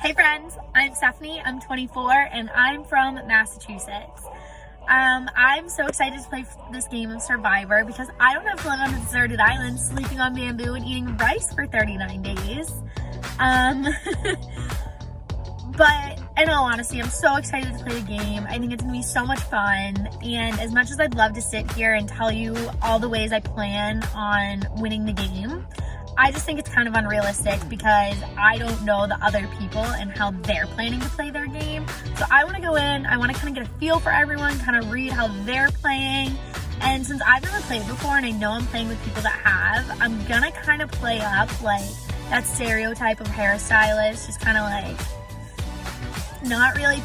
Hey friends, I'm Stephanie, I'm 24, and I'm from Massachusetts. I'm so excited to play this game of Survivor because I don't have to live on a deserted island sleeping on bamboo and eating rice for 39 days. But in all honesty, I'm so excited to play the game. I think it's gonna be so much fun, and as much as I'd love to sit here and tell you all the ways I plan on winning the game, I just think it's kind of unrealistic because I don't know the other people and how they're planning to play their game. So I want to go in, I want to kind of get a feel for everyone, kind of read how they're playing. And since I've never played before and I know I'm playing with people that have, I'm gonna kind of play up like that stereotype of hairstylist, just kind of like not really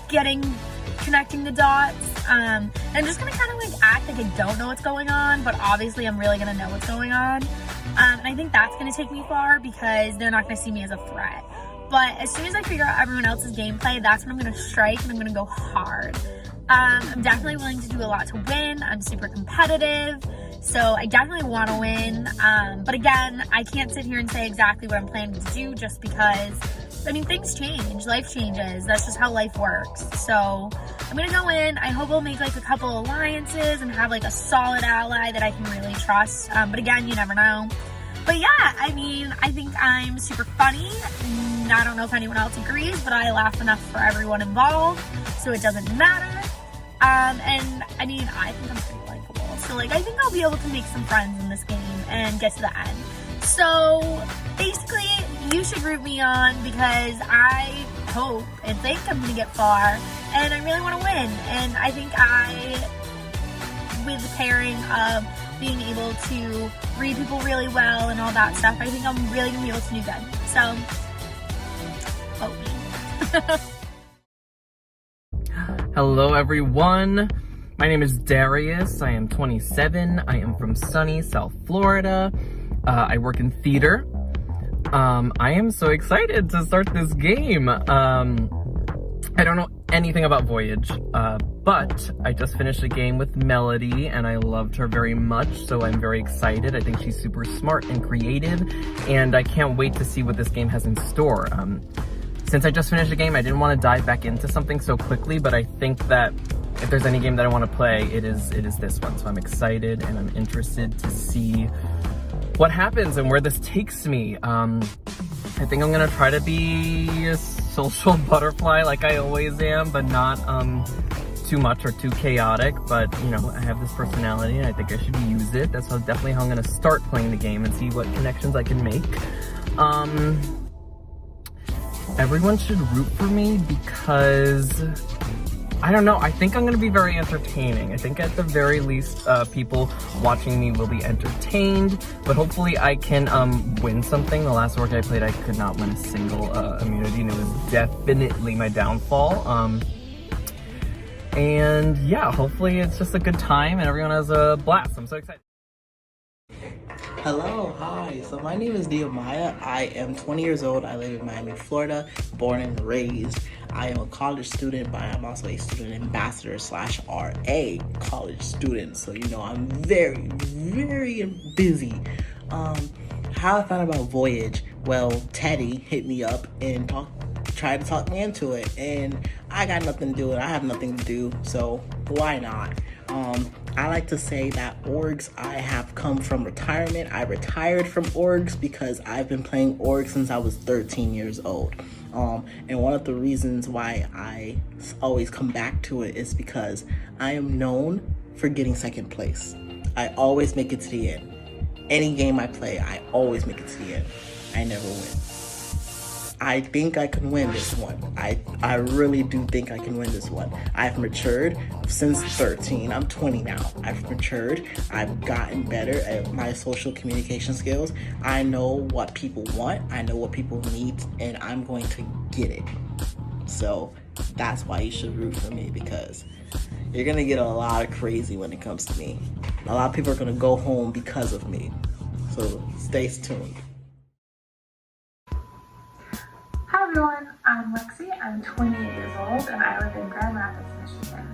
connecting the dots. I'm just gonna kind of like act like I don't know what's going on, but obviously I'm really gonna know what's going on. And I think that's gonna take me far because they're not gonna see me as a threat. But as soon as I figure out everyone else's gameplay, that's when I'm gonna strike and I'm gonna go hard. I'm definitely willing to do a lot to win. I'm super competitive, so I definitely want to win. But again, I can't sit here and say exactly what I'm planning to do just because, I mean, things change, life changes. That's just how life works. So I'm gonna go in. I hope I'll make like a couple alliances and have like a solid ally that I can really trust. But again, you never know. But yeah, I mean, I think I'm super funny. I don't know if anyone else agrees, but I laugh enough for everyone involved, so it doesn't matter. And I mean, I think I'm pretty likable. So like, I think I'll be able to make some friends in this game and get to the end. So basically, you should root me on because I hope and think I'm gonna get far, and I really want to win. And I think with the pairing of being able to read people really well and all that stuff, I think I'm really gonna be able to do good. So, vote me. Hello everyone, my name is Darius, I am 27, I am from sunny South Florida, I work in theater. I am so excited to start this game. I don't know anything about Voyage, but I just finished a game with Melody and I loved her very much, so I'm very excited. I think she's super smart and creative, and I can't wait to see what this game has in store. Since I just finished a game, I didn't want to dive back into something so quickly, but I think that if there's any game that I want to play, it is this one. So I'm excited and I'm interested to see what happens and where this takes me. I think I'm gonna try to be a social butterfly like I always am, but not too much or too chaotic. But you know, I have this personality and I think I should use it. That's definitely how I'm gonna start playing the game and see what connections I can make. Everyone should root for me because, I don't know, I think I'm gonna be very entertaining. I think at the very least, people watching me will be entertained, but hopefully I can win something. The last org I played, I could not win a single immunity, and it was definitely my downfall. And yeah, hopefully it's just a good time and everyone has a blast. I'm so excited. Hello, hi. So my name is Diomaya. I am 20 years old. I live in Miami, Florida, born and raised. I am a college student, but I'm also a student ambassador / RA college student. So, you know, I'm very, very busy. How I found about Voyage? Well, Teddy hit me up and tried to talk me into it. And I got nothing to do and I have nothing to do. So why not? I like to say that orgs, I have come from retirement. I retired from orgs because I've been playing orgs since I was 13 years old. And one of the reasons why I always come back to it is because I am known for getting second place. I always make it to the end. Any game I play, I always make it to the end. I never win. I think I can win this one. I really do think I can win this one. I've matured since 13. I'm 20 now. I've matured. I've gotten better at my social communication skills. I know what people want. I know what people need, and I'm going to get it. So that's why you should root for me, because you're gonna get a lot of crazy when it comes to me. A lot of people are gonna go home because of me. So stay tuned. Hi everyone, I'm Lexi. I'm 28 years old and I live in Grand Rapids, Michigan.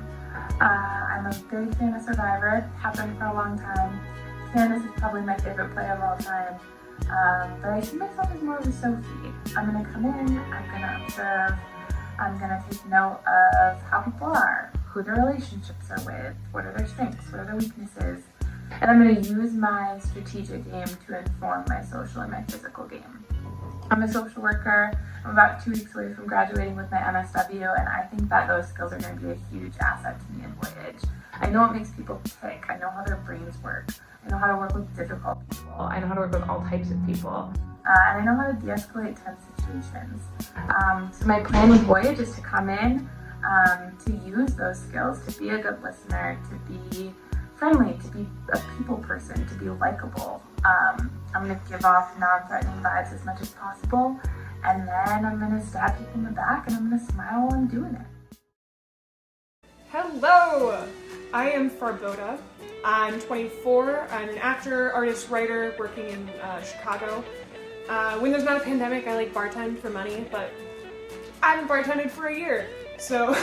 I'm a big fan of Survivor. Have been for a long time. Candace is probably my favorite player of all time. But I see myself as more of a Sophie. I'm going to come in, I'm going to observe, I'm going to take note of how people are, who their relationships are with, what are their strengths, what are their weaknesses, and I'm going to use my strategic game to inform my social and my physical game. I'm a social worker. I'm about 2 weeks away from graduating with my MSW, and I think that those skills are going to be a huge asset to me in Voyage. I know what makes people tick. I know how their brains work. I know how to work with difficult people. I know how to work with all types of people. And I know how to de-escalate tense situations. So my plan with Voyage is to come in, to use those skills, to be a good listener, to be friendly, to be a people person, to be likable. I'm going to give off non-threatening vibes as much as possible, and then I'm going to stab people in the back and I'm going to smile while I'm doing it. Hello! I am Farboda. I'm 24. I'm an actor, artist, writer working in Chicago. When there's not a pandemic, I like bartend for money, but I haven't bartended for a year, so...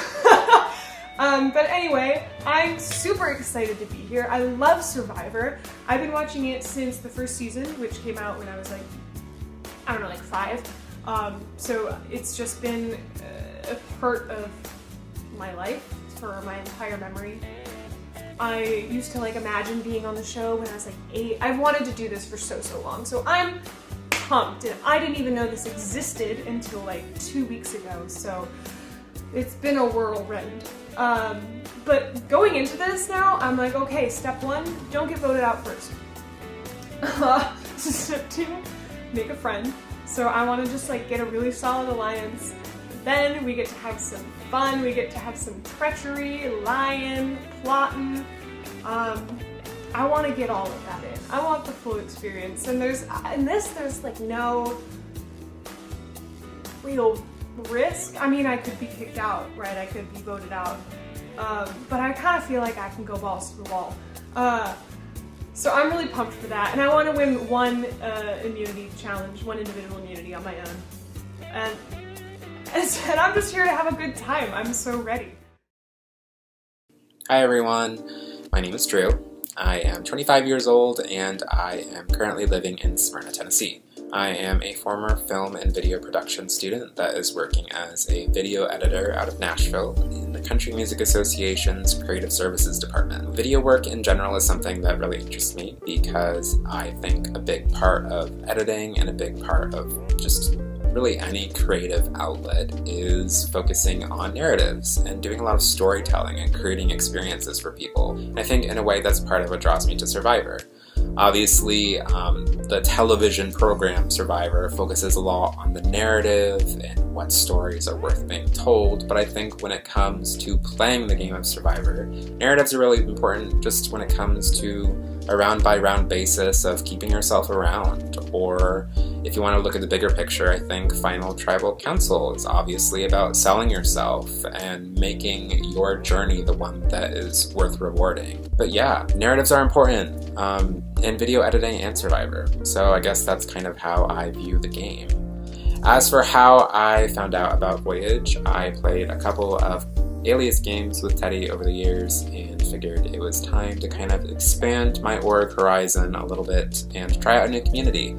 But anyway, I'm super excited to be here. I love Survivor. I've been watching it since the first season, which came out when I was like, I don't know, like 5. So it's just been a part of my life for my entire memory. I used to like imagine being on the show when I was like 8. I've wanted to do this for so long, so I'm pumped, and I didn't even know this existed until like 2 weeks ago, so it's been a whirlwind. But going into this now, I'm like, okay, step 1, don't get voted out first. Step 2, make a friend. So I want to just like get a really solid alliance. Then we get to have some fun, we get to have some treachery, lying, plotting. I want to get all of that in. I want the full experience. And there's like no real risk. I mean, I could be kicked out, right? I could be voted out. But I kind of feel like I can go balls to the wall. So I'm really pumped for that. And I want to win one immunity challenge, one individual immunity on my own. And I'm just here to have a good time. I'm so ready. Hi everyone, my name is Drew. I am 25 years old and I am currently living in Smyrna, Tennessee. I am a former film and video production student that is working as a video editor out of Nashville in the Country Music Association's Creative Services Department. Video work in general is something that really interests me because I think a big part of editing and a big part of just really any creative outlet is focusing on narratives and doing a lot of storytelling and creating experiences for people. And I think in a way that's part of what draws me to Survivor. Obviously, the television program Survivor focuses a lot on the narrative and what stories are worth being told, but I think when it comes to playing the game of Survivor, narratives are really important just when it comes to a round-by-round basis of keeping yourself around, or if you want to look at the bigger picture, I think Final Tribal Council is obviously about selling yourself and making your journey the one that is worth rewarding. But yeah, narratives are important in video editing and Survivor, so I guess that's kind of how I view the game. As for how I found out about Voyage, I played a couple of Alias games with Teddy over the years and figured it was time to kind of expand my org horizon a little bit and try out a new community.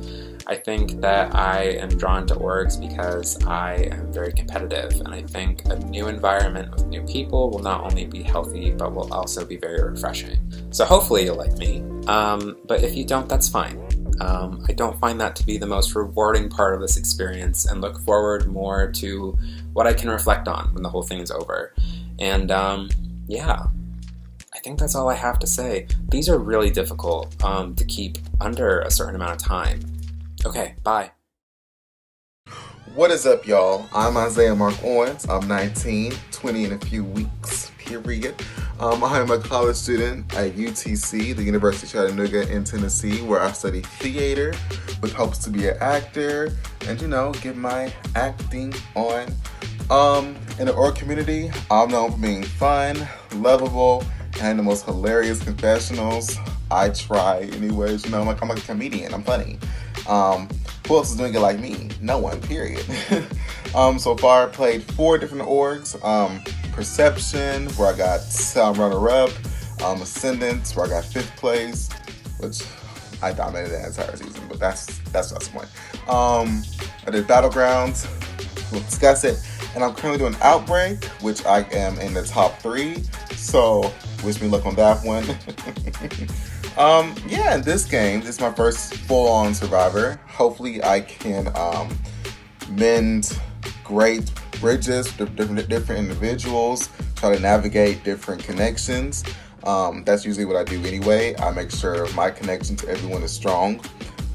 I think that I am drawn to orgs because I am very competitive, and I think a new environment with new people will not only be healthy but will also be very refreshing. So hopefully you'll like me, but if you don't, that's fine. I don't find that to be the most rewarding part of this experience and look forward more to what I can reflect on when the whole thing is over. And yeah, I think that's all I have to say. These are really difficult to keep under a certain amount of time. Okay, bye. What is up, y'all? I'm Isaiah Mark Owens. I'm 19, 20 in a few weeks, period. I am a college student at UTC, the University of Chattanooga in Tennessee, where I study theater with hopes to be an actor and, get my acting on. In the org community, I'm known for being fun, lovable, and the most hilarious confessionals. I try anyways, I'm like a comedian, I'm funny. Who else is doing it like me? No one, period. So far I played 4 different orgs. Perception, where I got runner-up. Ascendance, where I got 5th place, which I dominated the entire season, but that's the point. I did Battlegrounds, we'll discuss it, and I'm currently doing Outbreak, which I am in the top 3, so wish me luck on that one. Yeah, in this game, this is my first full-on Survivor. Hopefully I can mend great bridges with different individuals, try to navigate different connections. That's usually what I do anyway. I make sure my connection to everyone is strong.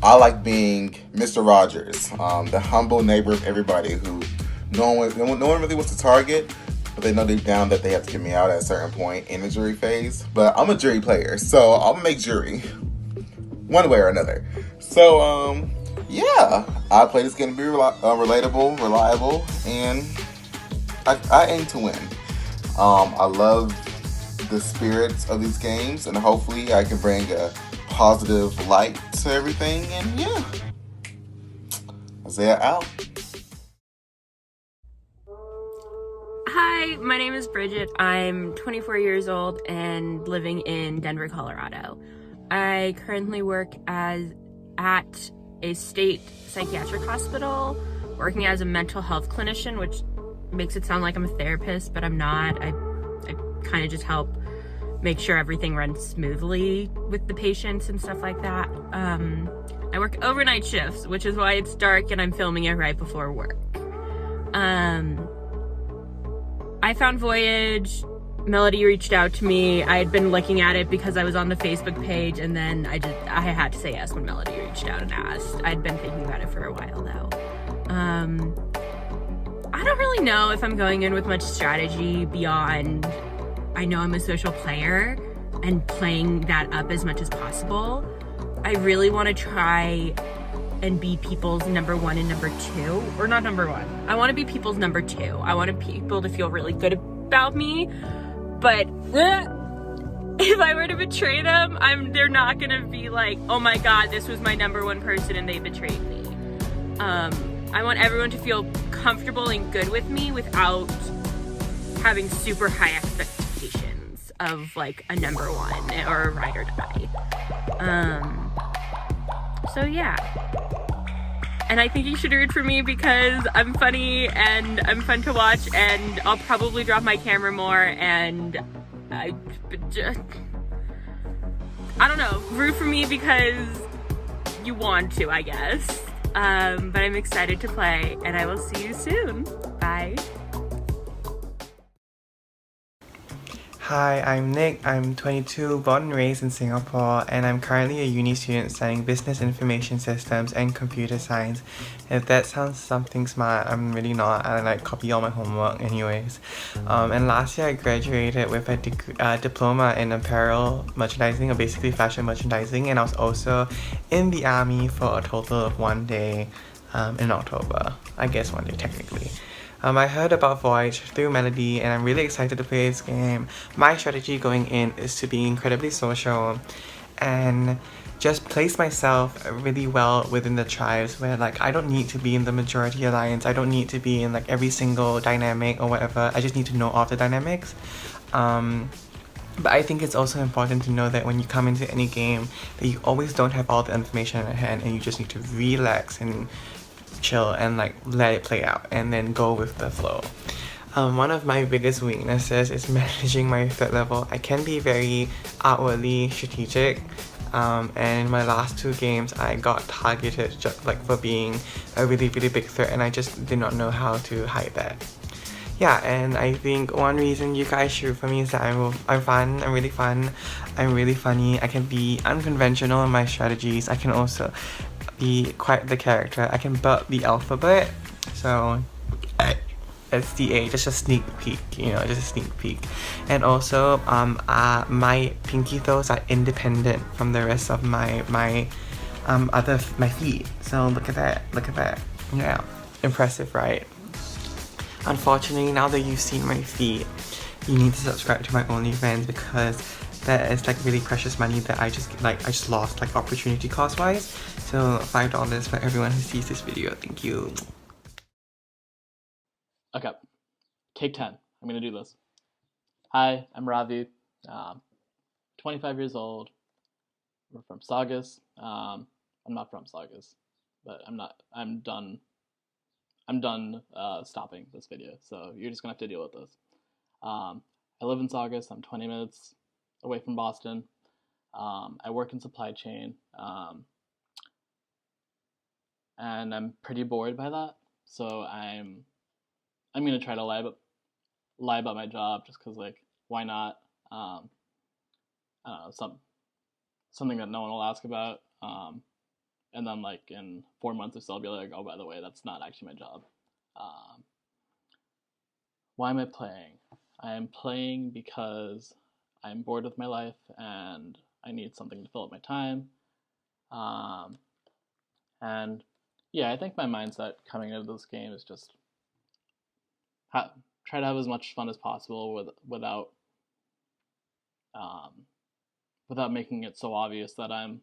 I like being Mr. Rogers, the humble neighbor of everybody who no one really wants to target, but they know deep down that they have to get me out at a certain point in the jury phase. But I'm a jury player, so I'm gonna make jury one way or another. So, yeah, I play this game to be relatable, reliable, and I aim to win. I love the spirits of these games, and hopefully I can bring a positive light to everything. And yeah, Isaiah out. Hi, my name is Bridget. I'm 24 years old and living in Denver, Colorado. I currently work at a state psychiatric hospital, working as a mental health clinician, which makes it sound like I'm a therapist, but I'm not. I kind of just help make sure everything runs smoothly with the patients and stuff like that. I work overnight shifts, which is why it's dark and I'm filming it right before work. I found Voyage. Melody reached out to me. I had been looking at it because I was on the Facebook page, and then I had to say yes when Melody reached out and asked. I'd been thinking about it for a while though. I don't really know if I'm going in with much strategy beyond I know I'm a social player and playing that up as much as possible. I really want to try and be people's number 1 and number 2, or not number 1. I want to be people's number 2. I want people to feel really good about me, but if I were to betray them, they're not gonna be like, oh my god, this was my number 1 person and they betrayed me. I want everyone to feel comfortable and good with me without having super high expectations of like a number 1 or a ride or die. So yeah. And I think you should root for me because I'm funny and I'm fun to watch, and I'll probably drop my camera more, and I don't know, root for me because you want to, I guess. But I'm excited to play, and I will see you soon. Bye. Hi, I'm Nick. I'm 22, born and raised in Singapore, and I'm currently a uni student studying Business Information Systems and Computer Science. If that sounds something smart, I'm really not. I like copy all my homework anyways. And last year I graduated with a diploma in apparel merchandising, or basically fashion merchandising, and I was also in the army for a total of 1 day in October. I guess 1 day technically. I heard about Voyage through Melody, and I'm really excited to play this game. My strategy going in is to be incredibly social and just place myself really well within the tribes, where like I don't need to be in the majority alliance, I don't need to be in like every single dynamic or whatever, I just need to know all the dynamics. But I think it's also important to know that when you come into any game, that you always don't have all the information at hand, and you just need to relax and chill and like let it play out and then go with the flow. One of my biggest weaknesses is managing my threat level. I can be very outwardly strategic, and in my last 2 games I got targeted just like for being a really big threat, and I just did not know how to hide that. Yeah, and I think one reason you guys shoot for me is that I'm fun, I'm really fun, I'm really funny, I can be unconventional in my strategies, I can also be quite the character, I can burp the alphabet, so SDA, just a sneak peek, just a sneak peek. And also, my pinky toes are independent from the rest of my feet, so look at that, yeah, impressive, right? Unfortunately, now that you've seen my feet, you need to subscribe to my OnlyFans, because that is like really precious money that I just lost like opportunity cost wise. So $5 for everyone who sees this video. Thank you. Okay, take 10. I'm gonna do this. Hi, I'm Ravi, 25 years old, we're from Saugus. I'm not from Saugus, but I'm done stopping this video, so you're just gonna have to deal with this. I live in Saugus. I'm 20 minutes away from Boston. I work in supply chain, and I'm pretty bored by that. So I'm gonna try to lie about my job, just because, like, why not? I don't know, something that no one will ask about. And then, like, in 4 months or so, I'll be like, oh, by the way, that's not actually my job. Why am I playing? I am playing because I'm bored with my life and I need something to fill up my time. And yeah, I think my mindset coming into this game is just try to have as much fun as possible without making it so obvious that I'm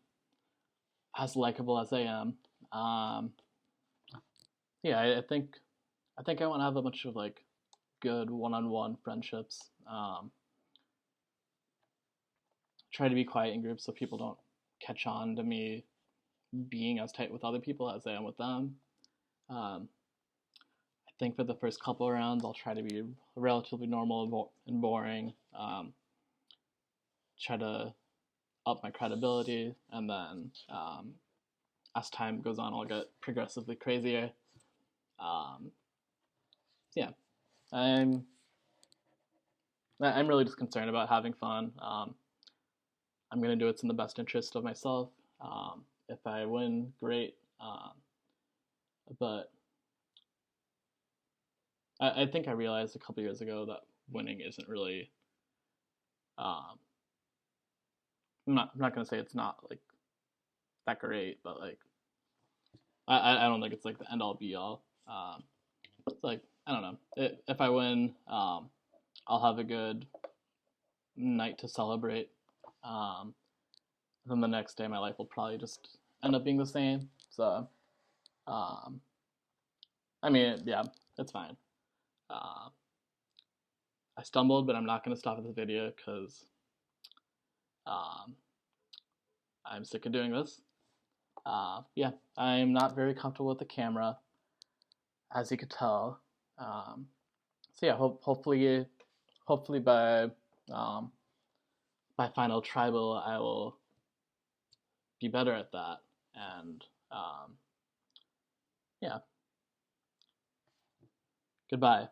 as likable as I am. Yeah, I think I want to have a bunch of, like, good one-on-one friendships. Try to be quiet in groups so people don't catch on to me being as tight with other people as I am with them. I think for the first couple of rounds, I'll try to be relatively normal and boring. Try to up my credibility, and then as time goes on, I'll get progressively crazier. Yeah, I'm really just concerned about having fun. I'm gonna do what's in the best interest of myself. If I win, great. But I think I realized a couple years ago that winning isn't really. I'm not gonna say it's not, like, that great, but, like, I don't think it's, like, the end all be all. It's like, I don't know. If I win, I'll have a good night to celebrate. Then the next day, my life will probably just end up being the same. So, I mean, yeah, it's fine. I stumbled, but I'm not going to stop at the video because I'm sick of doing this. Yeah, I'm not very comfortable with the camera, as you could tell. So yeah, hopefully by final tribal, I will be better at that. And yeah, goodbye.